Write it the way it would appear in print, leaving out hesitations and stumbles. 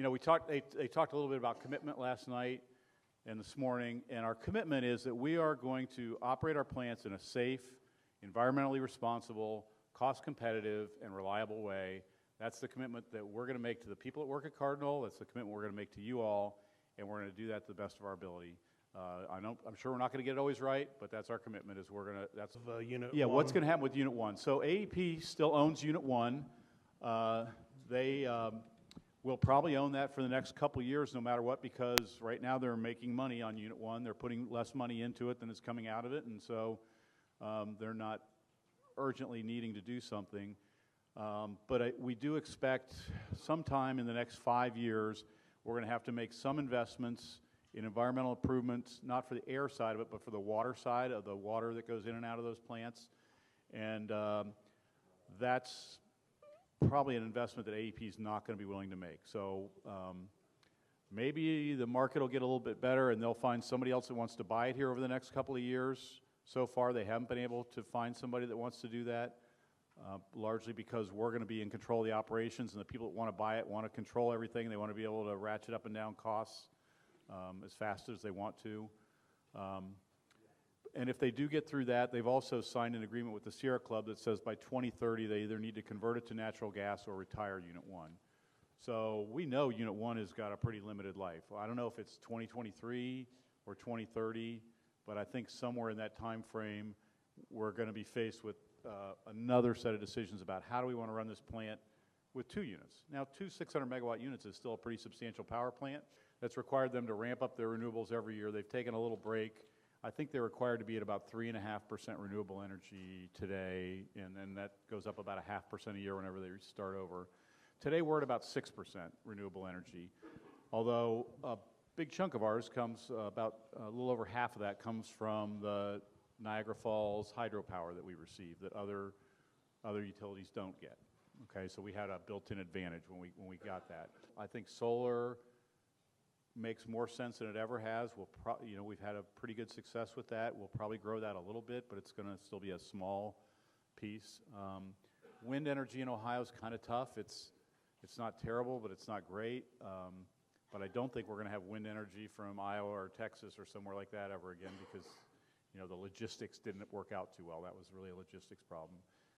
You know, they talked a little bit about commitment last night and this morning, and our commitment is that we are going to operate our plants in a safe, environmentally responsible, cost competitive, and reliable way. That's the commitment that we're going to make to the people that work at Cardinal. That's the commitment we're going to make to you all, and we're going to do that to the best of our ability. I'm sure we're not going to get it always right, but that's our commitment. Is we're going to. That's Unit yeah. 1. What's going to happen with Unit 1? So AEP still owns Unit 1. They will probably own that for the next couple years, no matter what, because right now they're making money on Unit 1. They're putting less money into it than is coming out of it, and so they're not urgently needing to do something. But we do expect sometime in the next 5 years, we're going to have to make some investments in environmental improvements, not for the air side of it, but for the water side of the water that goes in and out of those plants. And that's probably an investment that AEP is not going to be willing to make. So maybe the market will get a little bit better and they'll find somebody else that wants to buy it here over the next couple of years. So far, they haven't been able to find somebody that wants to do that, largely because we're going to be in control of the operations, and the people that want to buy it want to control everything. They want to be able to ratchet up and down costs as fast as they want to. And if they do get through that, they've also signed an agreement with the Sierra Club that says by 2030 they either need to convert it to natural gas or retire Unit 1. So we know Unit 1 has got a pretty limited life. I don't know if it's 2023 or 2030, but I think somewhere in that time frame we're going to be faced with another set of decisions about how do we want to run this plant with 2 units. Now, 2 600-megawatt units is still a pretty substantial power plant. That's required them to ramp up their renewables every year. They've taken a little break. I think they're required to be at about 3.5% renewable energy today, and then that goes up about 0.5% a year whenever they start over. Today we're at about 6% renewable energy, although a big chunk of ours comes, about a little over half of that comes from the Niagara Falls hydropower that we receive that other utilities don't get. Okay, so we had a built-in advantage when we got that. I think solar makes more sense than it ever has. We've had a pretty good success with that. We'll probably grow that a little bit, but it's going to still be a small piece. Wind energy in Ohio is kind of tough. It's not terrible, but it's not great. But I don't think we're going to have wind energy from Iowa or Texas or somewhere like that ever again because the logistics didn't work out too well. That was really a logistics problem.